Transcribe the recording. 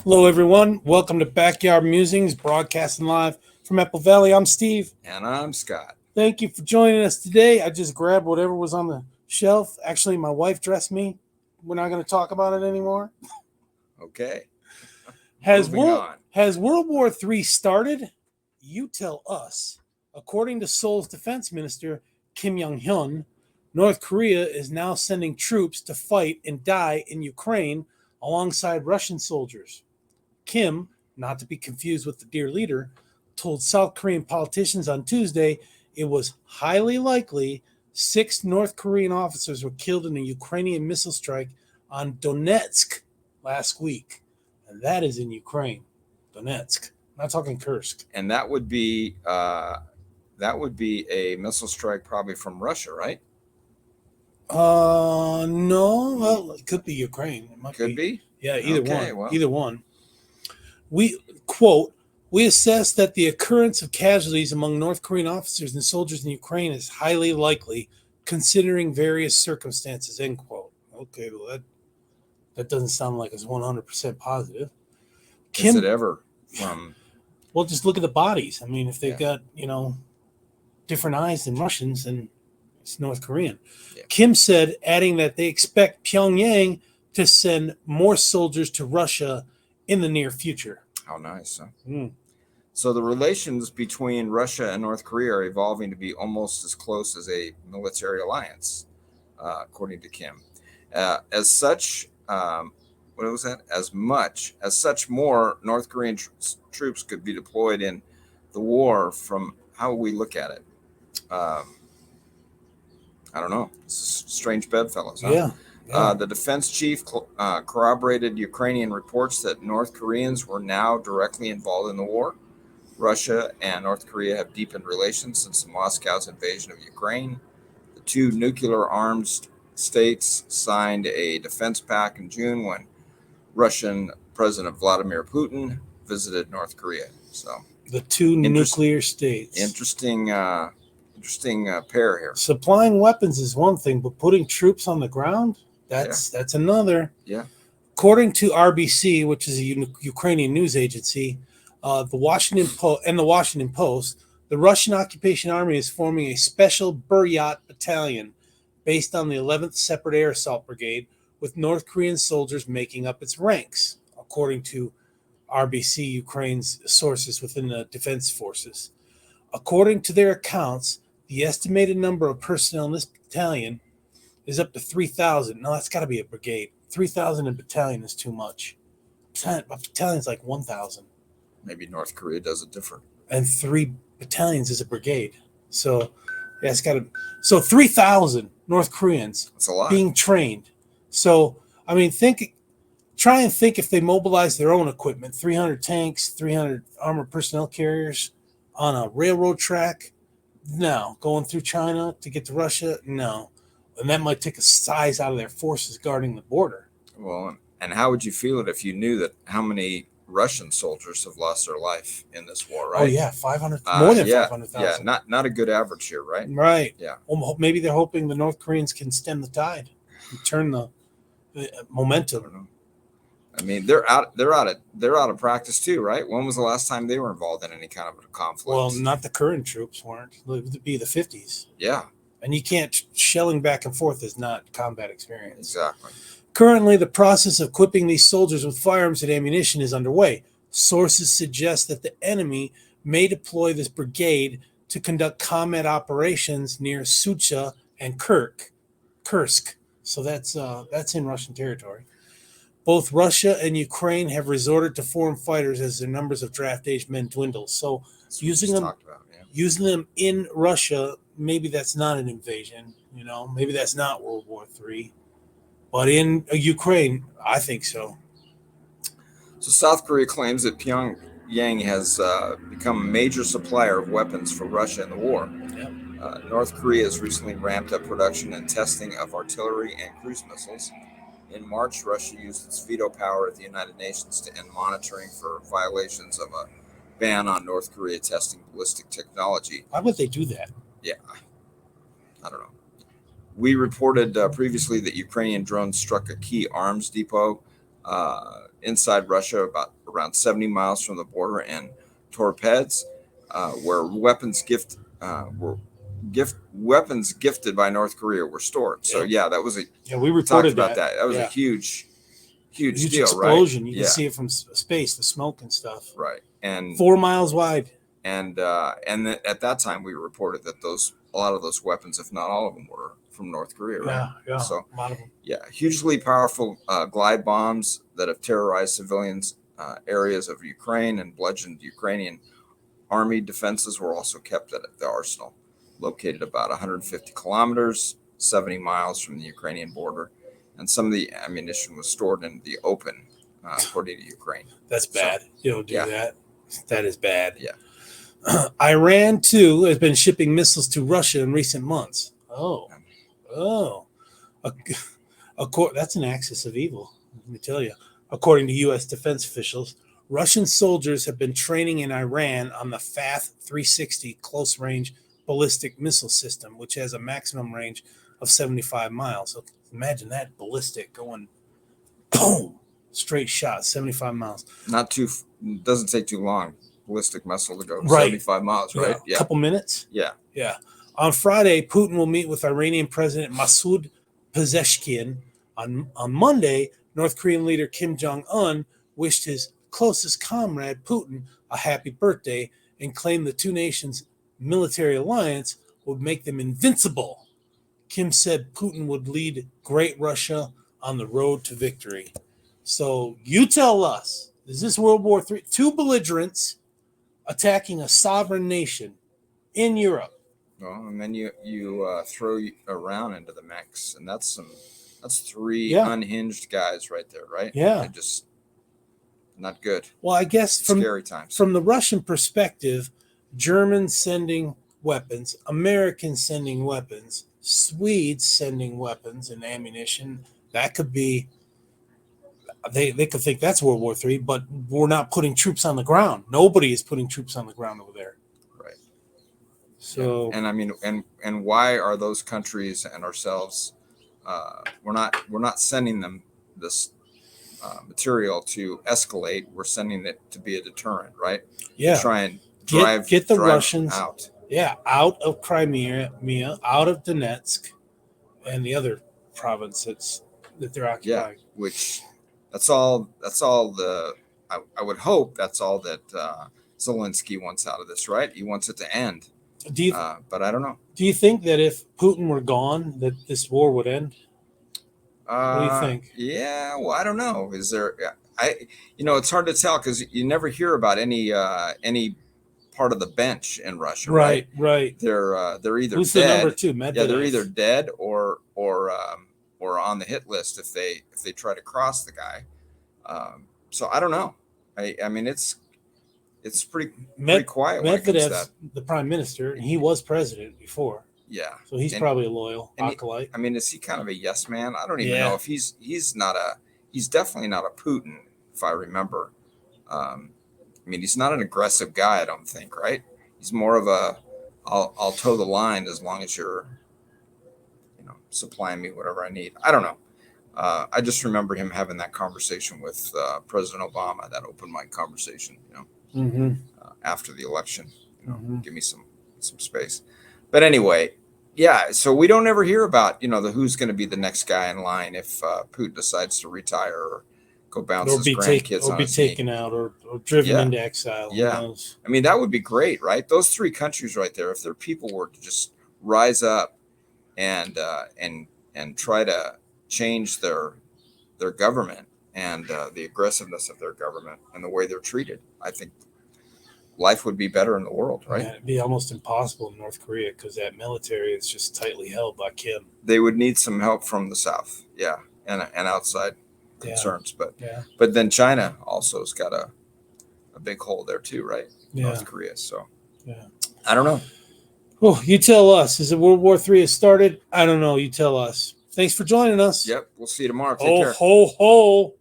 Hello, everyone. Welcome to Backyard Musings, broadcasting live from Apple Valley. I'm Steve. And I'm Scott. Thank you for joining us today. I just grabbed whatever was on the shelf. Actually, my wife dressed me. We're not going to talk about it anymore. Okay. Has Moving on. World War III started? You tell us. According to Seoul's defense minister, Kim Jong-hyun, North Korea is now sending troops to fight and die in Ukraine alongside Russian soldiers. Kim, not to be confused with the dear leader, told South Korean politicians on Tuesday it was highly likely 6 North Korean officers were killed in a Ukrainian missile strike on Donetsk last week. And that is in Ukraine, Donetsk. I'm not talking Kursk. And that would be a missile strike probably from Russia, right? No. Well, it could be Ukraine. It might Could be. Yeah, either Okay, one. well. Either one. We quote, we assess that the occurrence of casualties among North Korean officers and soldiers in Ukraine is highly likely, considering various circumstances, end quote. Okay, well, that doesn't sound like it's 100% positive. Is it ever from? Well, just look at the bodies. I mean, if they've Yeah. got, different eyes than Russians, then it's North Korean. Yeah. Kim said, adding that they expect Pyongyang to send more soldiers to Russia in the near future. How nice, huh? Mm. So the relations between Russia and North Korea are evolving to be almost as close as a military alliance, according to Kim. As such, what was that? As such, more North Korean troops could be deployed in the war. From how we look at it, I don't know. It's a strange bedfellows, huh? Yeah. The defense chief corroborated Ukrainian reports that North Koreans were now directly involved in the war. Russia and North Korea have deepened relations since Moscow's invasion of Ukraine. The two nuclear-armed states signed a defense pact in June when Russian President Vladimir Putin visited North Korea. So the two nuclear states. Interesting pair here. Supplying weapons is one thing, but putting troops on the ground, that's another. Yeah. According to RBC, which is a Ukrainian news agency, the Washington Post, the Russian occupation army is forming a special Buryat battalion based on the 11th Separate Air Assault Brigade, with North Korean soldiers making up its ranks, according to RBC Ukraine's sources within the defense forces. According to their accounts, the estimated number of personnel in this battalion is up to 3,000. No, that's got to be a brigade. 3,000 in a battalion is too much. A battalion is like 1,000. Maybe North Korea does it different. And 3 battalions is a brigade. So, yeah, it's got to. So 3,000 North Koreans. That's a lot. Being trained. So, I mean, try and think if they mobilize their own equipment, 300 tanks, 300 armored personnel carriers on a railroad track. No. Going through China to get to Russia? No. And that might take a size out of their forces guarding the border. Well, and how would you feel it if you knew that how many Russian soldiers have lost their life in this war, right? Oh, yeah, 500, more than 500,000. Yeah, not a good average here, right? Right. Yeah. Well, maybe they're hoping the North Koreans can stem the tide and turn the momentum. I mean, they're out of practice too, right? When was the last time they were involved in any kind of a conflict? Well, not the current troops weren't. It would be the 50s. Yeah. And you can't, shelling back and forth is not combat experience. Exactly. Currently, the process of equipping these soldiers with firearms and ammunition is underway. Sources suggest that the enemy may deploy this brigade to conduct combat operations near Sudzha and Kursk. So that's in Russian territory. Both Russia and Ukraine have resorted to foreign fighters as their numbers of draft-age men dwindle. So using them in Russia, maybe that's not an invasion. Maybe that's not World War III. But in Ukraine, I think so. So South Korea claims that Pyongyang has become a major supplier of weapons for Russia in the war. Yep. North Korea has recently ramped up production and testing of artillery and cruise missiles. In March, Russia used its veto power at the United Nations to end monitoring for violations of a ban on North Korea testing ballistic technology. Why would they do that? Yeah, I don't know. We reported previously that Ukrainian drones struck a key arms depot inside Russia, about around 70 miles from the border, and Torpeds, where weapons gifted by North Korea were stored. So yeah, that was we talked reported about that. That was a huge deal, explosion. Right? You can see it from space, the smoke and stuff. Right, and 4 miles wide. And at that time, we reported that a lot of those weapons, if not all of them, were from North Korea. Right? Yeah. So a lot of them. Yeah, hugely powerful glide bombs that have terrorized civilians areas of Ukraine and bludgeoned Ukrainian army defenses were also kept at the arsenal, located about 150 kilometers, 70 miles from the Ukrainian border. And some of the ammunition was stored in the open, according to Ukraine. That's bad. So, you don't do that. That is bad. Yeah. Iran, too, has been shipping missiles to Russia in recent months. That's an axis of evil, let me tell you. According to U.S. defense officials, Russian soldiers have been training in Iran on the FATH 360 close-range ballistic missile system, which has a maximum range of 75 miles. So imagine that, ballistic, going boom, straight shot, 75 miles. Doesn't take too long, ballistic missile to go 75 miles, right? Yeah. A couple minutes? Yeah. On Friday, Putin will meet with Iranian President Masoud Pezeshkian. On Monday, North Korean leader Kim Jong-un wished his closest comrade, Putin, a happy birthday and claimed the two nations' military alliance would make them invincible. Kim said Putin would lead Great Russia on the road to victory. So you tell us, is this World War III? Two belligerents attacking a sovereign nation in Europe. Well, and then you throw Iran into the mix, and that's three unhinged guys right there, right? Yeah. They're just not good. Well, I guess scary times. From the Russian perspective, Germans sending weapons, Americans sending weapons, Swedes sending weapons and ammunition, that could be, they could think that's World War III, but we're not putting troops on the ground. Nobody is putting troops on the ground over there. Right. So, and I mean, and why are those countries and ourselves, we're not sending them this material to escalate. We're sending it to be a deterrent, right? Yeah. To try and get the Russians out. Yeah, out of Crimea, out of Donetsk, and the other provinces that they're occupying. Yeah, which that's all I would hope that's all that Zelensky wants out of this, right? He wants it to end. But I don't know. Do you think that if Putin were gone, that this war would end? What do you think? Yeah, well, I don't know. Is there? It's hard to tell because you never hear about any part of the bench in Russia. Right. They're either Who's dead. The number two? Medvedev. Yeah, they're either dead or on the hit list if they try to cross the guy. So I don't know. I mean it's pretty quiet. Medvedev's the prime minister, and he was president before. Yeah. So he's probably a loyal acolyte. Is he kind of a yes man? I don't even know if he's definitely not a Putin, if I remember. He's not an aggressive guy, I don't think, right? He's more of I'll toe the line as long as you're, supplying me whatever I need. I don't know. I just remember him having that conversation with President Obama, that open mic conversation, after the election. Give me some space. But anyway, yeah. So we don't ever hear about who's going to be the next guy in line if Putin decides to retire or go bounce his grandkids on his knee. Taken out or driven into exile. Yeah, that would be great, right? Those three countries right there. If their people were to just rise up and try to change their government and the aggressiveness of their government and the way they're treated, I think life would be better in the world, right? Yeah, it'd be almost impossible in North Korea because that military is just tightly held by Kim. They would need some help from the South, and outside concerns, but then China also has got a big hole there too, right? North Korea. So I don't know. Oh, you tell us. Is it World War III has started? I don't know. You tell us. Thanks for joining us. Yep. We'll see you tomorrow. Take care. Ho, ho.